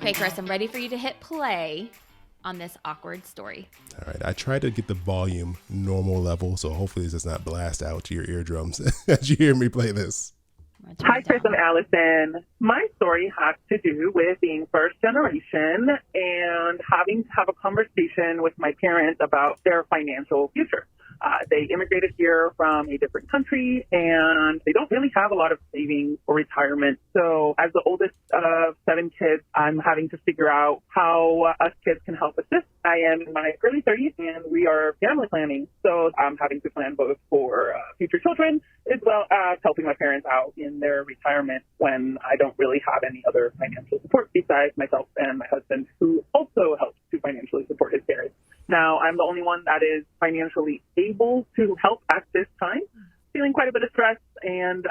Okay, Chris, I'm ready for you to hit play on this awkward story. All right, I tried to get the volume normal level, so hopefully this does not blast out to your eardrums as you hear me play this. Hi, Chris and Allison. My story has to do with being first generation and having to have a conversation with my parents about their financial future. They immigrated here from a different country and they don't really have a lot of savings for retirement. So as the oldest of 7 kids, I'm having to figure out how us kids can help assist. I am in my early 30s and we are family planning. So I'm having to plan both for future children as well as helping my parents out in their retirement when I don't really have any other financial support besides myself and my husband, who also helps to financially support his parents. Now, I'm the only one that is financially able to help at this time, feeling quite a bit of stress and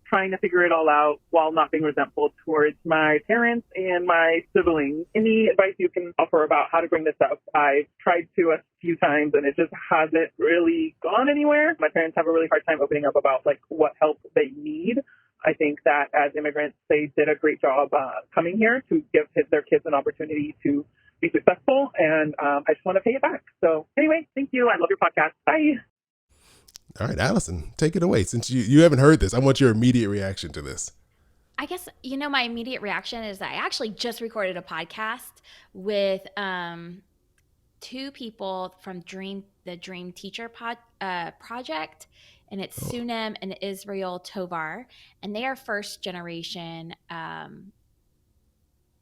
trying to figure it all out while not being resentful towards my parents and my siblings. Any advice you can offer about how to bring this up? I've tried to a few times and it just hasn't really gone anywhere. My parents have a really hard time opening up about what help they need. I think that as immigrants, they did a great job coming here to give their kids an opportunity to be successful, and I just want to pay it back. So anyway, thank you. I love your podcast. Bye. All right, Allison, take it away. Since you haven't heard this, I want your immediate reaction to this. I guess, my immediate reaction is I actually just recorded a podcast with 2 people from the Dream Teacher Project, and it's Sunem and Israel Tovar, and they are first generation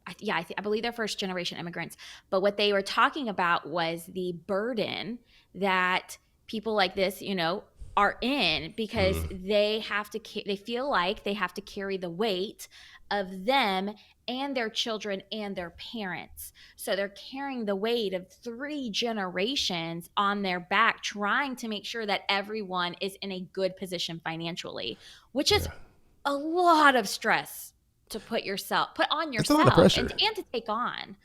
I believe they're first generation immigrants. But what they were talking about was the burden that people like this, are in because they feel like they have to carry the weight of them and their children and their parents. So they're carrying the weight of 3 generations on their back, trying to make sure that everyone is in a good position financially, which is a lot of stress to put on yourself It's a lot of pressure. and to take on.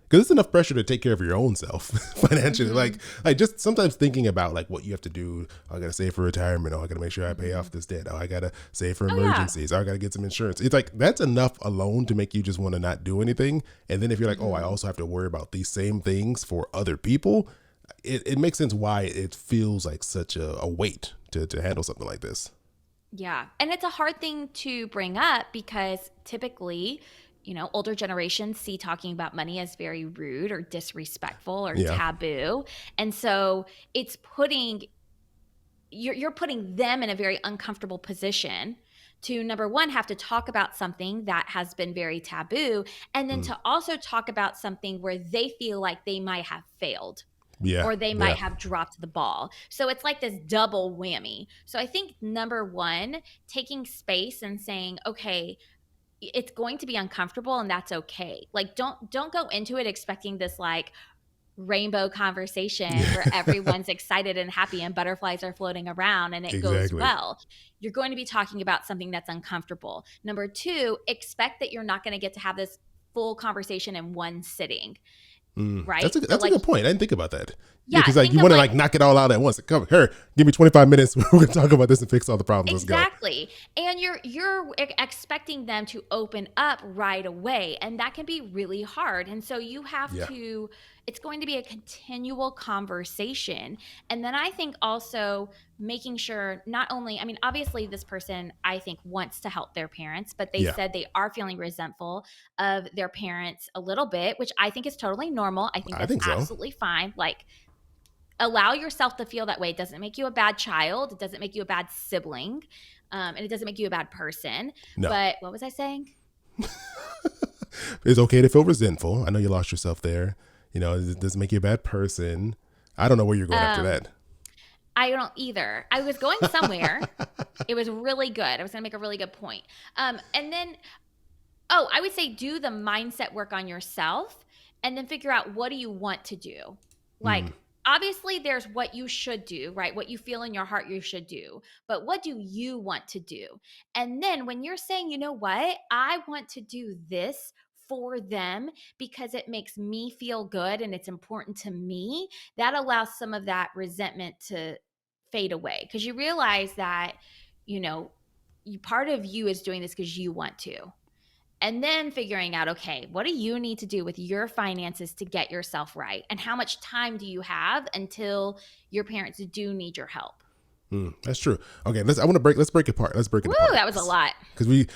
Because it's enough pressure to take care of your own self financially. Like just sometimes thinking about what you have to do. Oh, I got to save for retirement. Oh, I got to make sure I pay off this debt. Oh, I got to save for emergencies. Oh, I got to get some insurance. It's that's enough alone to make you just want to not do anything. And then if you're I also have to worry about these same things for other people, it makes sense why it feels like such a weight to handle something like this. Yeah. And it's a hard thing to bring up because typically, older generations see talking about money as very rude or disrespectful or taboo. And so it's you're putting them in a very uncomfortable position to, number one, have to talk about something that has been very taboo, and then to also talk about something where they feel like they might have failed. Yeah. Or they might have dropped the ball. So it's like this double whammy. So I think number one, taking space and saying, okay, it's going to be uncomfortable and that's okay. Don't go into it expecting this rainbow conversation where everyone's excited and happy and butterflies are floating around and it goes well. You're going to be talking about something that's uncomfortable. Number 2, expect that you're not going to get to have this full conversation in one sitting. Right. That's a good point. I didn't think about that. Yeah, because you want to knock it all out at once. Come here, give me 25 minutes. We're going to talk about this and fix all the problems. Exactly. Let's go. And you're expecting them to open up right away, and that can be really hard. And so you have to. It's going to be a continual conversation. And then I think also making sure obviously this person I think wants to help their parents, but they said they are feeling resentful of their parents a little bit, which I think is totally normal. I think that's absolutely fine. Allow yourself to feel that way. It doesn't make you a bad child. It doesn't make you a bad sibling. And it doesn't make you a bad person. No. But what was I saying? It's okay to feel resentful. I know you lost yourself there. It doesn't make you a bad person. I don't know where you're going after that. I don't either. I was going somewhere. It was really good. I was going to make a really good point. And then, I would say do the mindset work on yourself and then figure out what do you want to do. Obviously, there's what you should do, right? What you feel in your heart you should do. But what do you want to do? And then when you're saying, you know what? I want to do this for them because it makes me feel good and it's important to me, that allows some of that resentment to fade away because you realize that, part of you is doing this because you want to. And then figuring out, okay, what do you need to do with your finances to get yourself right? And how much time do you have until your parents do need your help? That's true. Okay, let's break it apart. Let's break it Woo, apart that was a lot. because you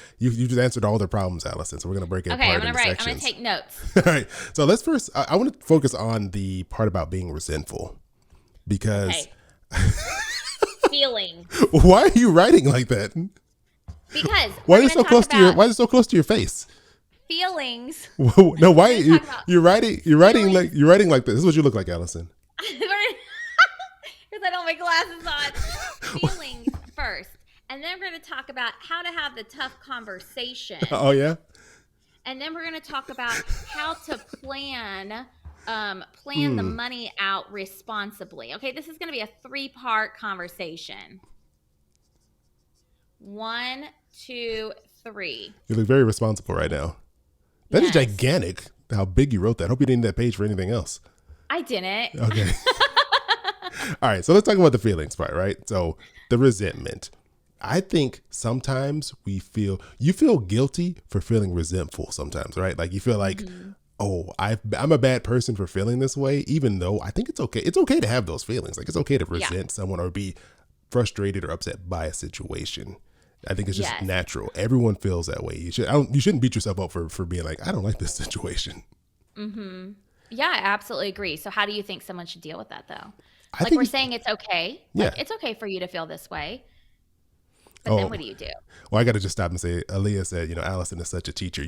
just answered all the problems, Allison. So we're gonna break it Okay, I'm apart gonna into write. I'm gonna sections. take notes. All right. So let's first. I want to focus on the part about being resentful because Okay. Feelings. why are you writing like that? Because Why we're is it gonna so talk close to your about Why is it so close to your face? feelings. No, why We're gonna talk about you're writing feelings. you're writing like this. This is what you look like, Allison. Because I don't have my glasses on. Feelings first. And then we're going to talk about how to have the tough conversation. Oh yeah. And then we're going to talk about how to plan the money out responsibly. Okay, this is going to be a 3-part conversation. 1, 2, 3. You look very responsible right now. That is Yes. gigantic. How big you wrote that. I hope you didn't need that page for anything else. I didn't. Okay. All right. So let's talk about the feelings part, right? So the resentment. I think sometimes you feel guilty for feeling resentful sometimes, right? Like you feel like, oh, I'm a bad person for feeling this way, even though I think it's okay. It's okay to have those feelings. Like it's okay to resent someone or be frustrated or upset by a situation. I think it's just Yes. natural. Everyone feels that way. You shouldn't beat yourself up for being like, I don't like this situation. Yeah, I absolutely agree. So how do you think someone should deal with that though? I Like think we're saying it's okay. Yeah. Like it's okay for you to feel this way. But then what do you do? Well, I got to just stop and say, Aaliyah said, Allison is such a teacher.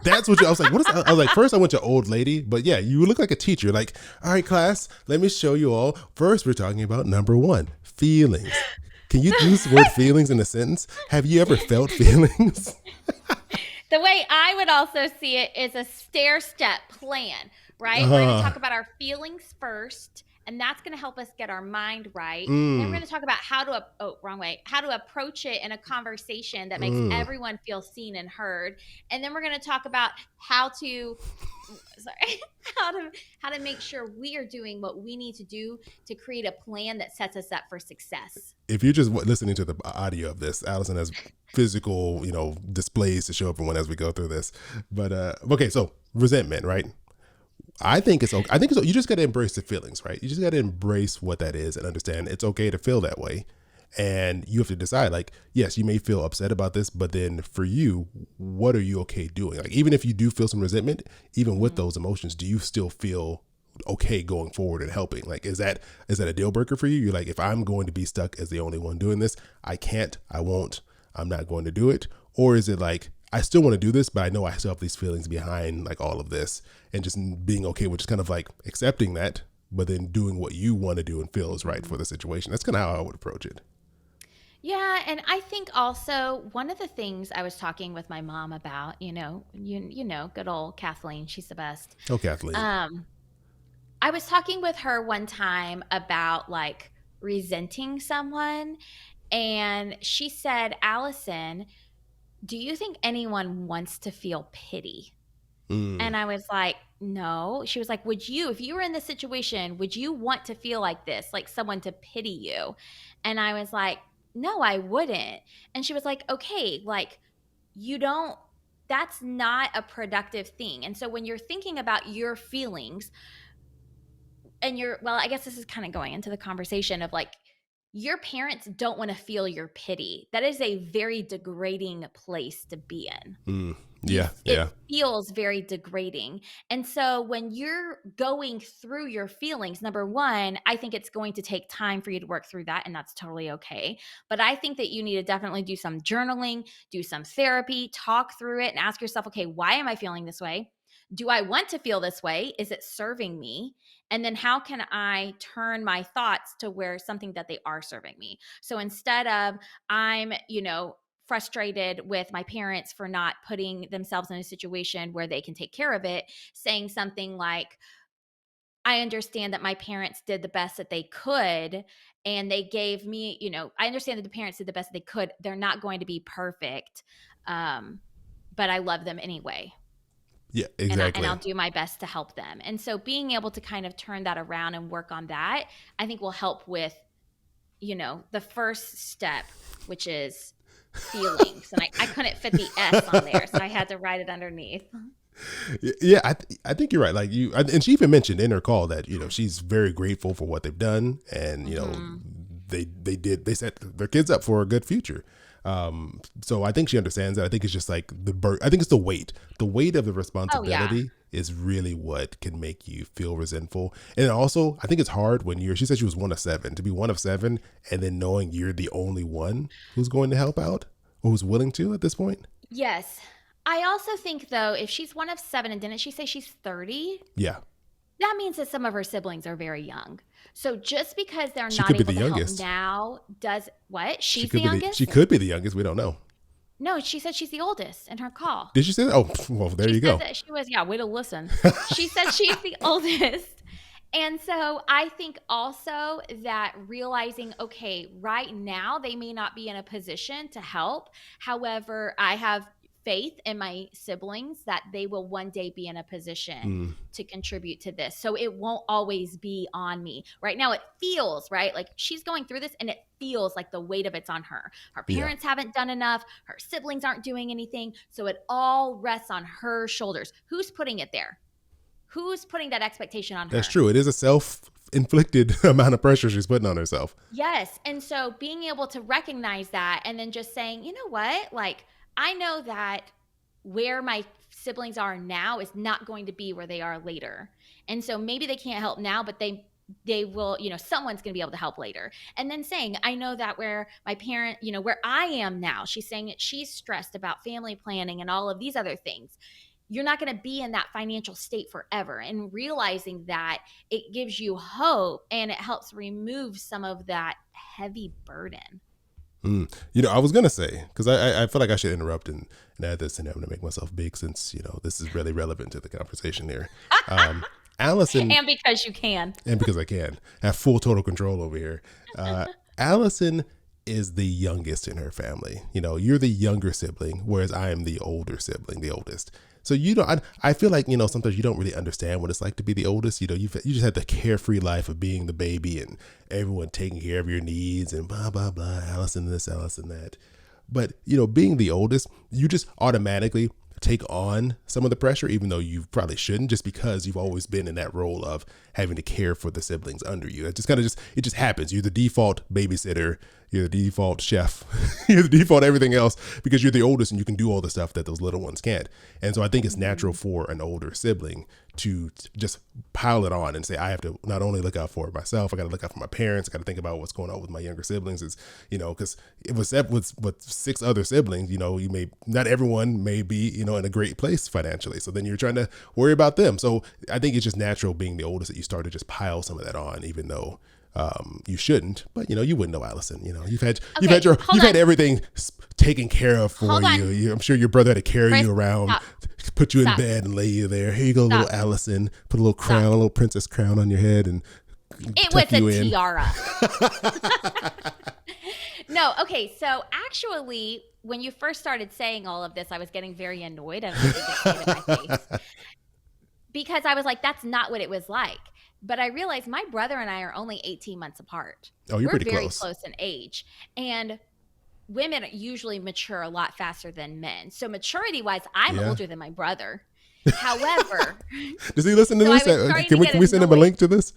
That's what I was like, what is that? I was like, first I went to old lady, but yeah, you look like a teacher. Like, all right, class, let me show you all. First, we're talking about number 1, feelings. Can you use the word feelings in a sentence? Have you ever felt feelings? The way I would also see it is a stair-step plan, right? We're going to talk about our feelings first, and that's going to help us get our mind right. Then we're going to talk about how to approach it in a conversation that makes everyone feel seen and heard. And then we're going to talk about how to make sure we are doing what we need to do to create a plan that sets us up for success. If you're just listening to the audio of this, Allison has physical, displays to show everyone as we go through this. But okay, so resentment, right? I think it's okay. You just got to embrace the feelings, right? You just got to embrace what that is and understand it's okay to feel that way. And you have to decide, like, yes, you may feel upset about this, but then for you, what are you okay doing? Like, even if you do feel some resentment, even with those emotions, do you still feel okay going forward and helping? Like, is that a deal breaker for you? You're like, if I'm going to be stuck as the only one doing this, I can't, I won't, I'm not going to do it. Or is it like, I still want to do this, but I know I still have these feelings behind like all of this, and just being okay with just kind of like accepting that, but then doing what you want to do and feel is right for the situation. That's kind of how I would approach it. Yeah, and I think also one of the things I was talking with my mom about, good old Kathleen, she's the best. Oh, Kathleen. I was talking with her one time about like resenting someone, and she said, "Allison, do you think anyone wants to feel pity?" And I was like, no. She was like, would you, if you were in this situation, would you want to feel like this, like someone to pity you? And I was like, no, I wouldn't. And she was like, okay, like that's not a productive thing. And so when you're thinking about your feelings and I guess this is kind of going into the conversation of like, your parents don't want to feel your pity. That is a very degrading place to be in. It feels very degrading. And so when you're going through your feelings, number 1, I think it's going to take time for you to work through that, and that's totally okay. But I think that you need to definitely do some journaling, do some therapy, talk through it, and ask yourself, okay, why am I feeling this way? Do I want to feel this way? Is it serving me? And then how can I turn my thoughts to where something that they are serving me? So instead of I'm, frustrated with my parents for not putting themselves in a situation where they can take care of it, saying something like, I understand that my parents did the best that they could, and they gave me, I understand that the parents did the best that they could. They're not going to be perfect, but I love them anyway. Yeah, exactly. And I'll do my best to help them. And so being able to kind of turn that around and work on that, I think will help with, the first step, which is feelings. And I couldn't fit the S on there, so I had to write it underneath. Yeah, I think you're right. Like and she even mentioned in her call that she's very grateful for what they've done, and Mm-hmm. they set their kids up for a good future. So I think she understands that. I think it's just like I think it's the weight of the Oh, yeah. responsibility is really what can make you feel resentful. And also, I think it's hard when she said she was one of seven, to be one of seven, and then knowing you're the only one who's going to help out or who's willing to at this point. Yes. I also think, though, if she's one of seven, and didn't she say she's 30? Yeah, That means that some of her siblings are very young. So just because they're she not could be the able to help youngest. now does what? She She's the could be she youngest? could be the youngest. We don't know. No, she said she's the oldest in her call. Did she say that? Oh, well, there She you said go. that she was, yeah, way to listen. She said she's the oldest. And so I think also that realizing, okay, right now they may not be in a position to help. However, I have faith in my siblings that they will one day be in a position Mm, to contribute to this. So it won't always be on me. Right now it feels, right? Like she's going through this and it feels like the weight of it's on her. Her yeah, parents haven't done enough. Her siblings aren't doing anything. So it all rests on her shoulders. Who's putting it there? Who's putting that expectation on that's her? true. It is a self-inflicted amount of pressure she's putting on herself. Yes. And so being able to recognize that and then just saying, you know what? Like, I know that where my siblings are now is not going to be where they are later. And so maybe they can't help now, but they will, someone's going to be able to help later. And then saying, I know that where my parent, where I am now, she's saying that she's stressed about family planning and all of these other things. You're not going to be in that financial state forever. And realizing that, it gives you hope and it helps remove some of that heavy burden. Mm. I was gonna say, because I feel like I should interrupt and add this, and I'm gonna make myself big since this is really relevant to the conversation here. Um, Allison, And because you can. and because I can have full total control over here. Allison is the youngest in her family. You're the younger sibling, whereas I am the older sibling, the oldest. So I feel like sometimes you don't really understand what it's like to be the oldest. You just had the carefree life of being the baby and everyone taking care of your needs and blah blah blah. Allison this, Allison that. But being the oldest, you just automatically take on some of the pressure, even though you probably shouldn't, just because you've always been in that role of having to care for the siblings under you. It just happens. You're the default babysitter. You're the default chef. You're the default everything else because you're the oldest and you can do all the stuff that those little ones can't. And so I think it's natural for an older sibling to just pile it on and say, I have to not only look out for myself, I got to look out for my parents. I got to think about what's going on with my younger siblings. Is because it was with six other siblings. You may not everyone may be in a great place financially. So then you're trying to worry about them. So I think it's just natural being the oldest that you start to just pile some of that on, even though you shouldn't. But you wouldn't know, Allison. You've had Okay, hold had on. everything taken care of for Hold on. you. I'm sure your brother had to carry Chris, you around, stop. put you in Stop. bed and lay you there. Here you go, little Stop. Allison. Put a little Stop. crown, a little princess crown on your head and It tuck was you a in. tiara. No, okay. So actually, when you first started saying all of this, I was getting very annoyed. I was like, you could see it in my face. Because I was like, that's not what it was like. But I realized my brother and I are only 18 months apart. Oh, you're We're pretty very close. close in age. And women usually mature a lot faster than men. So maturity wise, I'm Yeah. older than my brother. However, Does he listen to so I this? was starting Can to we get can we send him a annoyed. link to this?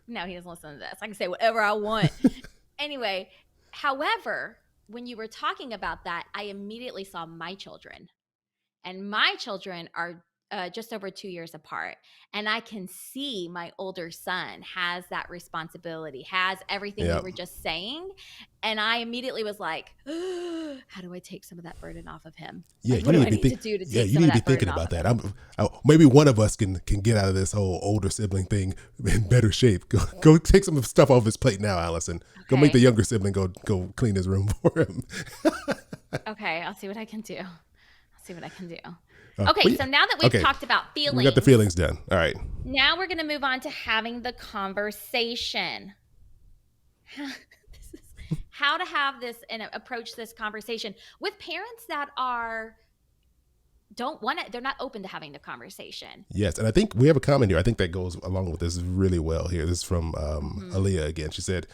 No, he doesn't listen to this. I can say whatever I want. Anyway, however, when you were talking about that, I immediately saw my children. And my children are just over 2 years apart. And I can see my older son has that responsibility, has everything you Yep. were just saying. And I immediately was like, how do I take some of that burden off of him? Yeah, Like, what do I need to do to yeah, take you some need of to be that burden thinking off about of him? that. Maybe one of us can get out of this whole older sibling thing in better shape. Go take some of the stuff off his plate now, Allison. Go make the Okay. younger sibling go clean his room for him. Okay, I'll see what I can do. But Okay, yeah, so now that we've okay, talked about we got the feelings, feelings done. All right. now we're going to move on to having the conversation. This is how to have this and approach this conversation with parents that are don't want it. They're not open to having the conversation. Yes, and I think we have a comment here. I think that goes along with this really well here. This is from Mm-hmm. Aaliyah again. She said,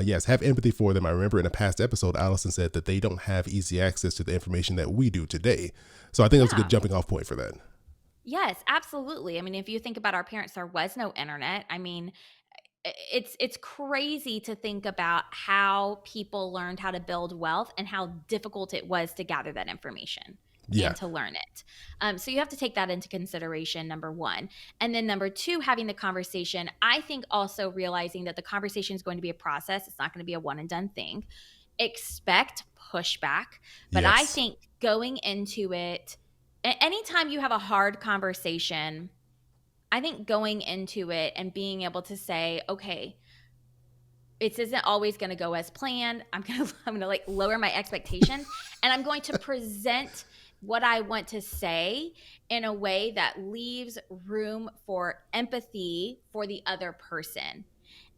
yes, have empathy for them. I remember in a past episode, Allison said that they don't have easy access to the information that we do today. So I think that's a Yeah. good jumping off point for that. Yes, absolutely. I mean, if you think about our parents, there was no internet. I mean, it's crazy to think about how people learned how to build wealth and how difficult it was to gather that information Yeah. and to learn it. So you have to take that into consideration, number one. And then number two, having the conversation. I think also realizing that the conversation is going to be a process. It's not going to be a one and done thing. Expect pushback. But I Yes. think going into it, anytime you have a hard conversation, I think going into it and being able to say, okay, it isn't always going to go as planned. I'm gonna like lower my expectations, and I'm going to present what I want to say in a way that leaves room for empathy for the other person,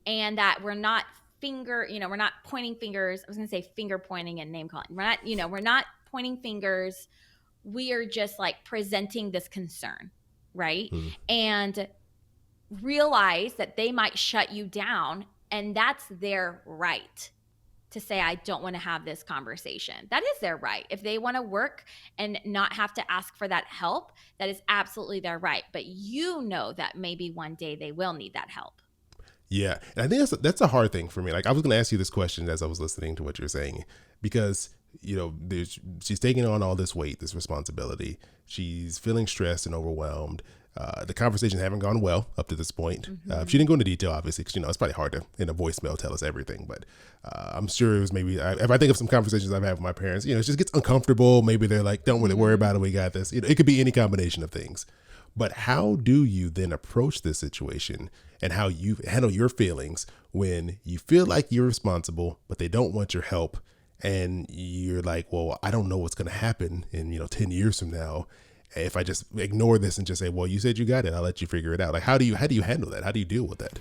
and that we're not we're not pointing fingers. I was going to say finger pointing and name calling. We're not pointing fingers. We are just like presenting this concern, right? Mm. And realize that they might shut you down, and that's their right to say, I don't want to have this conversation. That is their right. If they want to work and not have to ask for that help, that is absolutely their right. But you know that maybe one day they will need that help. Yeah, and I think that's a hard thing for me. Like I was going to ask you this question as I was listening to what you're saying, because she's taking on all this weight, this responsibility. She's feeling stressed and overwhelmed. The conversations haven't gone well up to this point. Mm-hmm. She didn't go into detail, obviously, because it's probably hard to in a voicemail tell us everything. But I'm sure it was maybe if I think of some conversations I've had with my parents, it just gets uncomfortable. Maybe they're like, "Don't really worry about it. We got this." It could be any combination of things. But how do you then approach this situation, and how you handle your feelings when you feel like you're responsible, but they don't want your help, and you're like, well, I don't know what's going to happen in 10 years from now if I just ignore this and just say, well, you said you got it, I'll let you figure it out. Like how do you handle that? How do you deal with that?